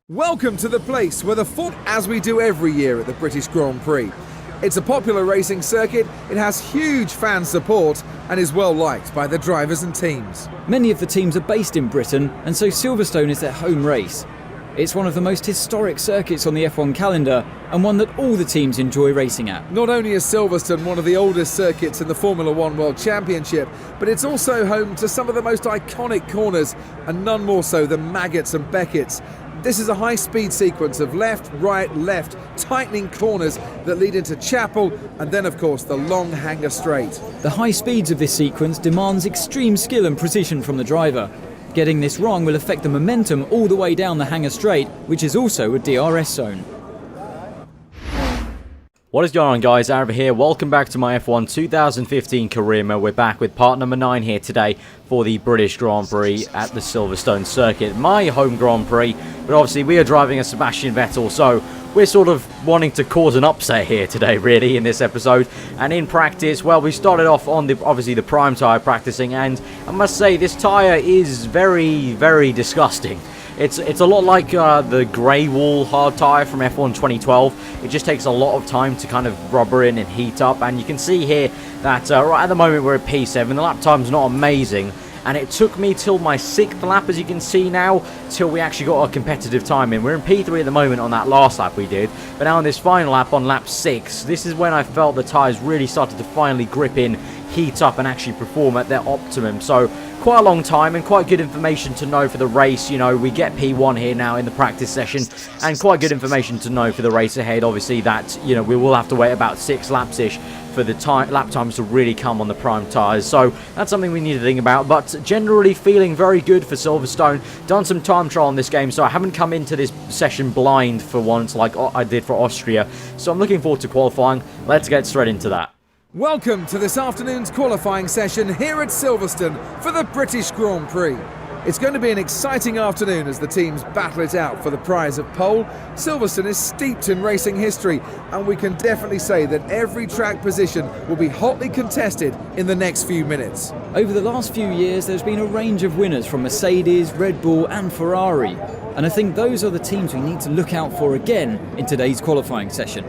Welcome to the place where the as we do every year at the British Grand Prix. It's a popular racing circuit, it has huge fan support and is well liked by the drivers and teams. Many of the teams are based in Britain, and so Silverstone is their home race. It's one of the most historic circuits on the F1 calendar and one that all the teams enjoy racing at. Not only is Silverstone one of the oldest circuits in the Formula One World Championship, but it's also home to some of the most iconic corners, and none more so than Maggots and Beckett's. This is a high-speed sequence of left, right, left, tightening corners that lead into Chapel, and then of course the long hanger straight. The high speeds of this sequence demands extreme skill and precision from the driver. Getting this wrong will affect the momentum all the way down the hanger straight, which is also a DRS zone. What is going on, guys? Aaron here. Welcome back to my F1 2015 career mode. We're back with part number 9 here today for the British Grand Prix at the Silverstone circuit. My home Grand Prix, but obviously we are driving a Sebastian Vettel, so we're sort of wanting to cause an upset here today, really, in this episode. And in practice, well, we started off on obviously the prime tyre practicing, and I must say this tyre is very, very disgusting. It's a lot like the grey wool hard tyre from F1 2012. It just takes a lot of time to kind of rubber in and heat up, and you can see here that right at the moment we're at P7. The lap time's not amazing, and it took me till my 6th lap, as you can see now, till we actually got a competitive time in. We're in P3 at the moment on that last lap we did, but now on this final lap on lap 6, this is when I felt the tyres really started to finally grip in, heat up, and actually perform at their optimum. So quite a long time and quite good information to know for the race. You know, we get P1 here now in the practice session, and quite good information to know for the race ahead. Obviously that, you know, we will have to wait about 6 laps-ish for the lap times to really come on the prime tyres. So that's something we need to think about, but generally feeling very good for Silverstone. Done some time trial on this game, so I haven't come into this session blind for once like I did for Austria. So I'm looking forward to qualifying. Let's get straight into that. Welcome to this afternoon's qualifying session here at Silverstone for the British Grand Prix. It's going to be an exciting afternoon as the teams battle it out for the prize of pole. Silverstone is steeped in racing history, and we can definitely say that every track position will be hotly contested in the next few minutes. Over the last few years, there's been a range of winners from Mercedes, Red Bull and Ferrari, and I think those are the teams we need to look out for again in today's qualifying session.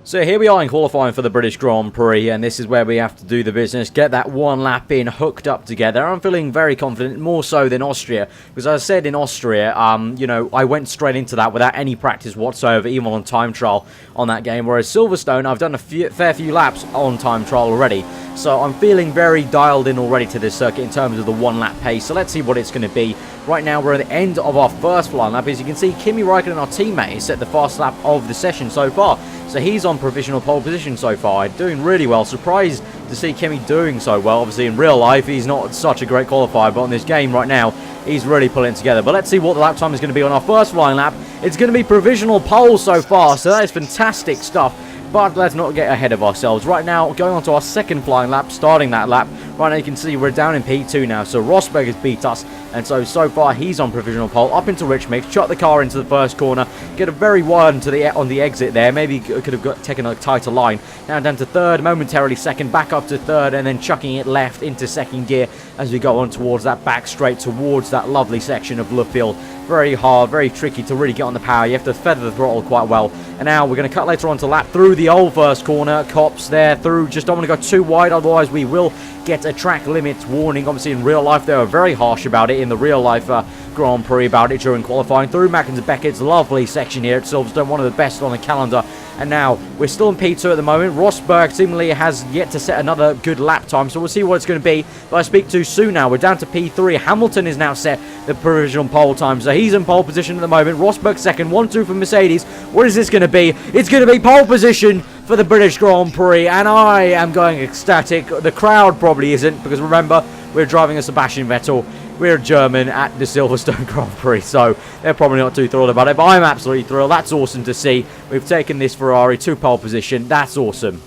So here we are in qualifying for the British Grand Prix, and this is where we have to do the business, get that one lap in, hooked up together. I'm feeling very confident, more so than Austria, because as I said in Austria, you know, I went straight into that without any practice whatsoever, even on time trial on that game, whereas Silverstone, I've done a fair few laps on time trial already, so I'm feeling very dialed in already to this circuit in terms of the one lap pace. So let's see what it's going to be. Right now we're at the end of our first flying lap. As you can see, Kimi Räikkönen, our teammate, has set the fast lap of the session so far. So he's on provisional pole position so far, doing really well. Surprised to see Kimi doing so well. Obviously in real life he's not such a great qualifier, but on this game right now he's really pulling together. But let's see what the lap time is going to be on our first flying lap. It's going to be provisional pole so far, so that is fantastic stuff. But let's not get ahead of ourselves. Right now, going on to our second flying lap, starting that lap. Right now you can see we're down in P2 now, so Rosberg has beat us, and so far he's on provisional pole. Up into Rich Mix, chuck the car into the first corner, get a very wide on the exit there. Maybe could have taken a tighter line. Now down to third, momentarily second, back up to third, and then chucking it left into second gear as we go on towards that back straight, towards that lovely section of Le Fil. Very hard, very tricky to really get on the power. You have to feather the throttle quite well. And now we're going to cut later on to lap through the old first corner. Cops there through. Just don't want to go too wide, otherwise we will get a track limits warning. Obviously in real life they were very harsh about it in the real life Grand Prix about it during qualifying. Through Mackens and Beckett's lovely section here at Silverstone, one of the best on the calendar. And now we're still in P2 at the moment. Rosberg seemingly has yet to set another good lap time, so we'll see what it's going to be. But I speak too soon now. We're down to P3. Hamilton is now set the provisional pole time, so he's in pole position at the moment. Rosberg second, 1-2 for Mercedes. What is this going to be? It's going to be pole position for the British Grand Prix, and I am going ecstatic. The crowd probably isn't, because remember, we're driving a Sebastian Vettel. We're German at the Silverstone Grand Prix, so they're probably not too thrilled about it, but I'm absolutely thrilled. That's awesome to see. We've taken this Ferrari to pole position. That's awesome.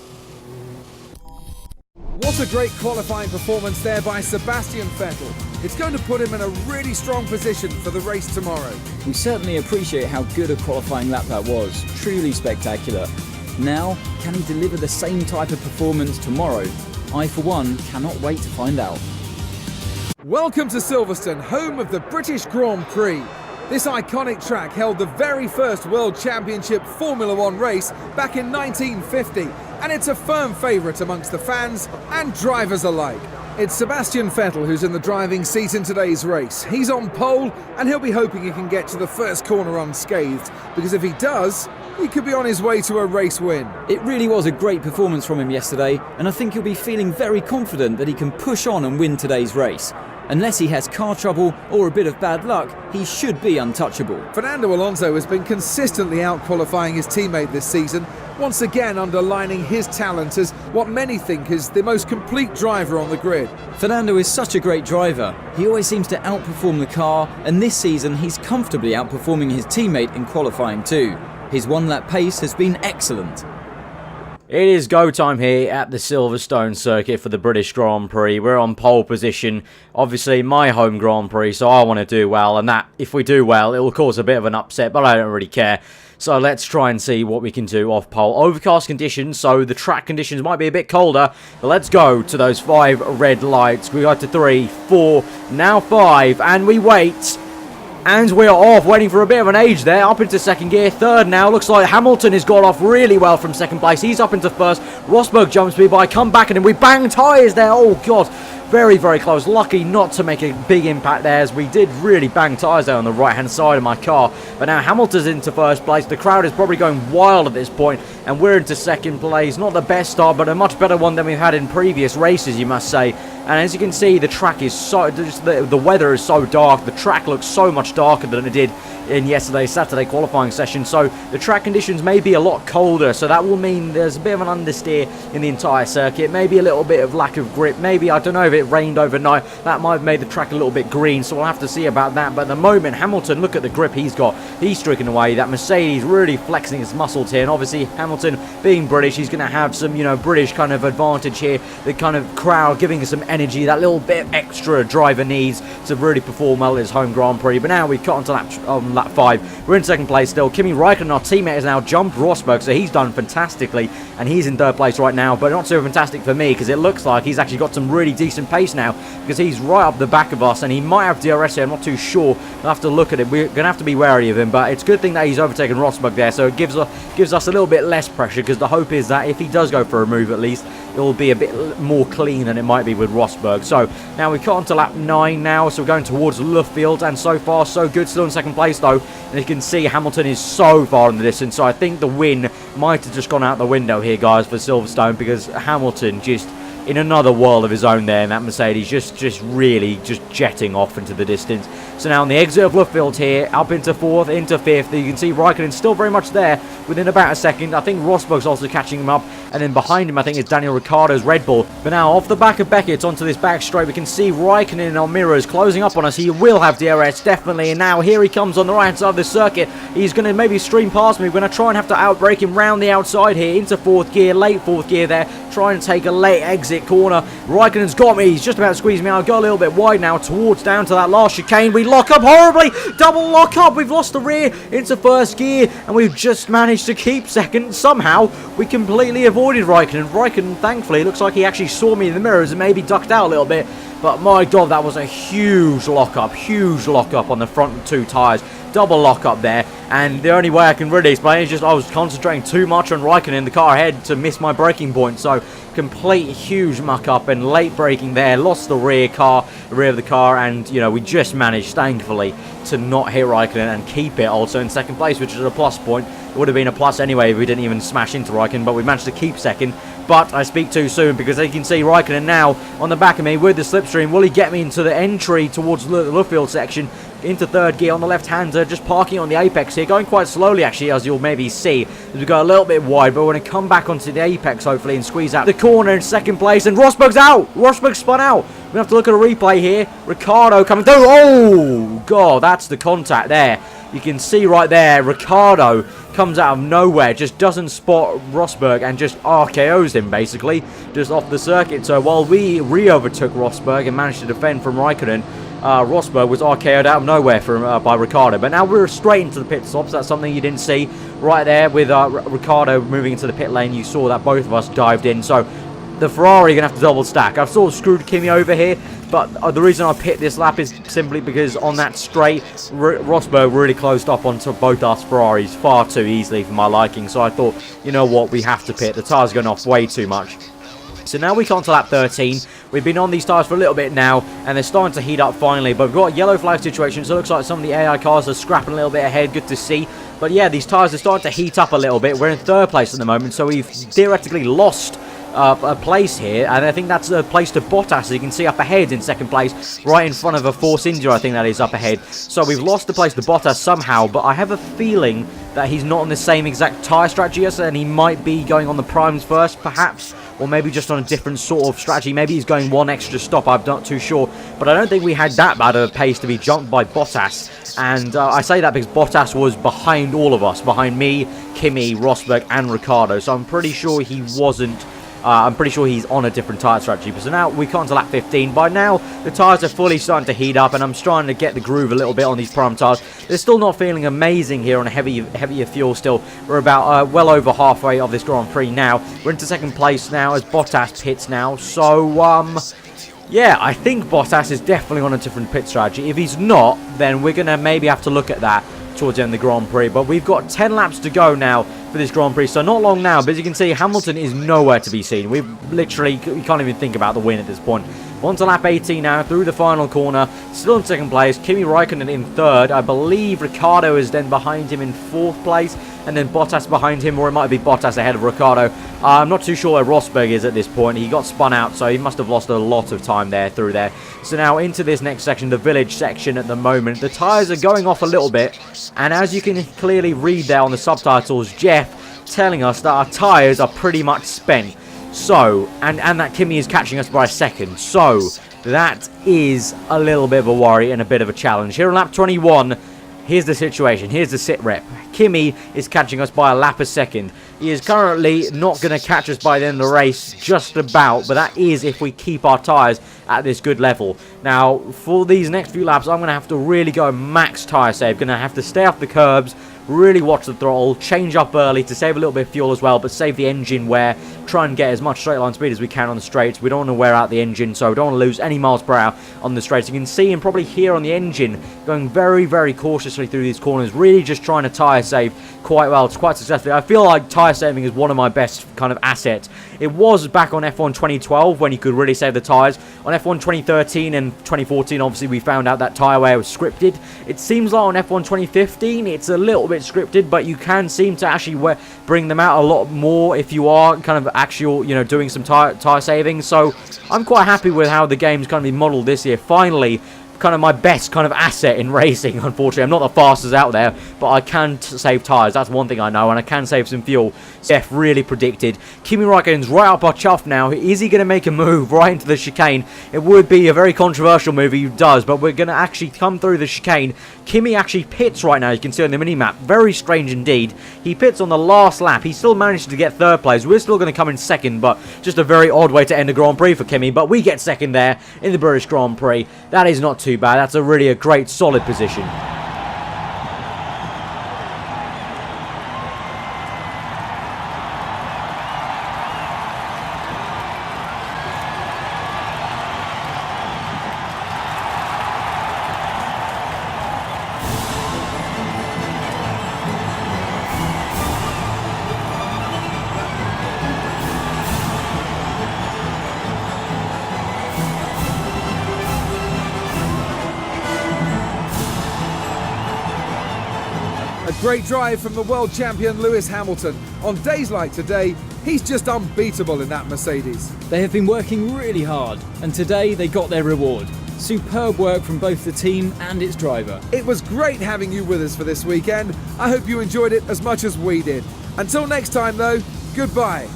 What a great qualifying performance there by Sebastian Vettel. It's going to put him in a really strong position for the race tomorrow. We certainly appreciate how good a qualifying lap that was. Truly spectacular. Now, can he deliver the same type of performance tomorrow? I, for one, cannot wait to find out. Welcome to Silverstone, home of the British Grand Prix. This iconic track held the very first World Championship Formula One race back in 1950, and it's a firm favourite amongst the fans and drivers alike. It's Sebastian Vettel who's in the driving seat in today's race. He's on pole, and he'll be hoping he can get to the first corner unscathed, because if he does, he could be on his way to a race win. It really was a great performance from him yesterday, and I think he'll be feeling very confident that he can push on and win today's race. Unless he has car trouble or a bit of bad luck, he should be untouchable. Fernando Alonso has been consistently out-qualifying his teammate this season, once again underlining his talent as what many think is the most complete driver on the grid. Fernando is such a great driver. He always seems to outperform the car, and this season he's comfortably outperforming his teammate in qualifying too. His one-lap pace has been excellent. It is go time here at the Silverstone circuit for the British Grand Prix. We're on pole position, obviously my home Grand Prix, so I want to do well, and that, if we do well, it will cause a bit of an upset, but I don't really care. So let's try and see what we can do off pole. Overcast conditions, so the track conditions might be a bit colder, but let's go to those 5 red lights. We got to 3, 4, now 5, and we wait. And we're off, waiting for a bit of an age there, up into second gear, third now. Looks like Hamilton has got off really well from second place. He's up into first. Rosberg jumps me by, come back, and then we bang tyres there. Oh, God. Very, very close. Lucky not to make a big impact there, as we did really bang tyres there on the right-hand side of my car. But now Hamilton's into first place. The crowd is probably going wild at this point, and we're into second place. Not the best start, but a much better one than we've had in previous races, you must say. And as you can see, the track is so... the weather is so dark. The track looks so much darker than it did in yesterday's Saturday qualifying session. So the track conditions may be a lot colder, so that will mean there's a bit of an understeer in the entire circuit. Maybe a little bit of lack of grip. Maybe, I don't know, if it rained overnight, that might have made the track a little bit green, so we'll have to see about that. But at the moment, Hamilton, look at the grip he's got. He's streaking away. That Mercedes really flexing his muscles here, and obviously Hamilton being British, he's going to have some, you know, British kind of advantage here. The kind of crowd giving us some energy, that little bit extra driver needs to really perform well at his home Grand Prix. But now we've got onto lap 5. We're in second place still. Kimi Raikkonen, our teammate, has now jumped Rosberg, so he's done fantastically, and he's in third place right now. But not so fantastic for me, because it looks like he's actually got some really decent pace now, because he's right up the back of us, and he might have DRS here. I'm not too sure. We'll have to look at it. We're going to have to be wary of him, but it's a good thing that he's overtaken Rosberg there, so it gives us a little bit less pressure, because the hope is that if he does go for a move at least, it will be a bit more clean than it might be with Rosberg. So now we've got onto lap 9 now, so we're going towards Luffield, and so far so good. Still in second place though, and you can see Hamilton is so far in the distance, so I think the win might have just gone out the window here, guys, for Silverstone, because Hamilton just in another world of his own there, and that Mercedes just really jetting off into the distance. So now on the exit of Luffield here, up into 4th, into 5th, you can see Raikkonen still very much there within about a second. I think Rosberg's also catching him up, and then behind him I think is Daniel Ricciardo's Red Bull. But now off the back of Beckett onto this back straight, we can see Raikkonen in our mirrors closing up on us. He will have DRS, definitely, and now here he comes on the right hand side of the circuit. He's going to maybe stream past me. We're going to try and have to outbrake him round the outside here into 4th gear, late 4th gear there, trying to take a late exit corner. Raikkonen's got me. He's just about to squeeze me out. Go a little bit wide now towards down to that last chicane. We lock up horribly. Double lock up. We've lost the rear into 1st gear, and we've just managed to keep second. Somehow we completely avoided Raikkonen. Raikkonen, thankfully, looks like he actually saw me in the mirrors and maybe ducked out a little bit. But my God, that was a huge lock-up on the front 2 tyres. Double lock-up there, and the only way I can really explain it is just I was concentrating too much on Raikkonen in the car ahead to miss my braking point. So complete huge muck-up and late braking there, lost the rear of the car, and you know, we just managed, thankfully, to not hit Raikkonen and keep it also in second place, which is a plus point. It would have been a plus anyway if we didn't even smash into Raikkonen, but we managed to keep second. But I speak too soon, because as you can see, Raikkonen now on the back of me with the slipstream. Will he get me into the entry towards the Luffield section? Into 3rd gear on the left-hander, just parking on the apex here, going quite slowly actually, as you'll maybe see, as we go a little bit wide, but we're going to come back onto the apex hopefully and squeeze out the corner in second place, and Rosberg's out! Rosberg spun out! We're going to have to look at a replay here. Ricciardo coming through. Oh, God, that's the contact there. You can see right there, Ricciardo comes out of nowhere, just doesn't spot Rosberg and just RKOs him basically, just off the circuit. So while we re-overtook Rosberg and managed to defend from Raikkonen, Rosberg was RKO'd out of nowhere by Ricciardo. But now we're straight into the pit stops. That's something you didn't see right there with Ricciardo moving into the pit lane. You saw that both of us dived in. So the Ferrari are going to have to double stack. I've sort of screwed Kimi over here, but the reason I pit this lap is simply because on that straight, Rosberg really closed up onto both us Ferraris far too easily for my liking. So I thought, you know what, we have to pit. The tyres are going off way too much. So now we come to lap 13. We've been on these tyres for a little bit now, and they're starting to heat up finally. But we've got a yellow flag situation, so it looks like some of the AI cars are scrapping a little bit ahead. Good to see. But yeah, these tyres are starting to heat up a little bit. We're in third place at the moment, so we've theoretically lost a place here, and I think that's a place to Bottas, as you can see up ahead in second place, right in front of a Force India, I think that is up ahead. So we've lost the place to Bottas somehow, but I have a feeling that he's not on the same exact tyre strategy as us, and he might be going on the primes first, perhaps, or maybe just on a different sort of strategy. Maybe he's going one extra stop, I'm not too sure, but I don't think we had that bad of a pace to be jumped by Bottas, and I say that because Bottas was behind all of us, behind me, Kimi, Rosberg, and Ricciardo, so I'm pretty sure he wasn't. I'm pretty sure he's on a different tyre strategy. But so now we come to lap 15. By now, the tyres are fully starting to heat up, and I'm starting to get the groove a little bit on these prime tyres. They're still not feeling amazing here on a heavier fuel still. We're about well over halfway of this Grand Prix now. We're into second place now as Bottas pits now. So, yeah, I think Bottas is definitely on a different pit strategy. If he's not, then we're going to maybe have to look at that towards the end of the Grand Prix. But we've got 10 laps to go now for this Grand Prix, so not long now. But as you can see, Hamilton is nowhere to be seen. We can't even think about the win at this point. On to lap 18 now, through the final corner, still in second place, Kimi Raikkonen in third. I believe Ricciardo is then behind him in fourth place, and then Bottas behind him, or it might be Bottas ahead of Ricciardo. I'm not too sure where Rosberg is at this point. He got spun out, so he must have lost a lot of time there through there. So now into this next section, the village section at the moment. The tyres are going off a little bit, and as you can clearly read there on the subtitles, Jeff telling us that our tyres are pretty much spent. So, and that Kimi is catching us by a second. So, that is a little bit of a worry and a bit of a challenge. Here on lap 21, here's the situation. Here's the sit rep. Kimi is catching us by a lap a second. He is currently not going to catch us by the end of the race, just about, but that is if we keep our tyres at this good level. Now, for these next few laps, I'm going to have to really go max tyre save. Going to have to stay off the curbs, really watch the throttle, change up early to save a little bit of fuel as well, but save the engine wear, try and get as much straight line speed as we can on the straights. We don't want to wear out the engine, so we don't want to lose any miles per hour on the straights. You can see and probably hear on the engine going very, very cautiously through these corners, really just trying to tyre save quite well. It's quite successfully. I feel like tyre saving is one of my best kind of assets. It was back on F1 2012 when you could really save the tyres. On F1 2013 and 2014, obviously, we found out that tyre wear was scripted. It seems like on F1 2015, it's a little bit scripted, but you can seem to actually bring them out a lot more if you are kind of actual, you know, doing some tyre saving. So I'm quite happy with how the game's kind of been modeled this year. Finally, kind of my best kind of asset in racing. Unfortunately, I'm not the fastest out there, but I can save tyres. That's one thing I know, and I can save some fuel. Jeff really predicted. Kimi Raikkonen's right up our chuff now. Is he going to make a move right into the chicane? It would be a very controversial move if he does, but we're going to actually come through the chicane. Kimi actually pits right now, you can see on the mini-map. Very strange indeed. He pits on the last lap. He still managed to get third place. We're still going to come in second, but just a very odd way to end the Grand Prix for Kimi, but we get second there in the British Grand Prix. That is not too bad. That's a really great, solid position. A great drive from the world champion Lewis Hamilton. On days like today, he's just unbeatable in that Mercedes. They have been working really hard, and today they got their reward. Superb work from both the team and its driver. It was great having you with us for this weekend. I hope you enjoyed it as much as we did. Until next time though, goodbye.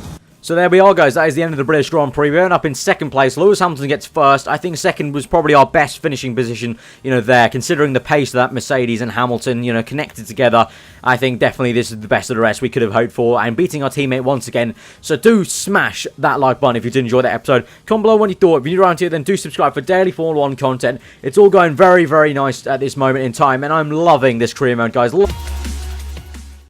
So there we are, guys. That is the end of the British Grand Prix. We end up in second place. Lewis Hamilton gets first. I think second was probably our best finishing position, you know, there. Considering the pace of that Mercedes and Hamilton, you know, connected together, I think definitely this is the best of the rest we could have hoped for. And beating our teammate once again. So do smash that like button if you did enjoy that episode. Comment below what you thought. If you're new around here, then do subscribe for daily Formula 1 content. It's all going very, very nice at this moment in time. And I'm loving this career mode, guys.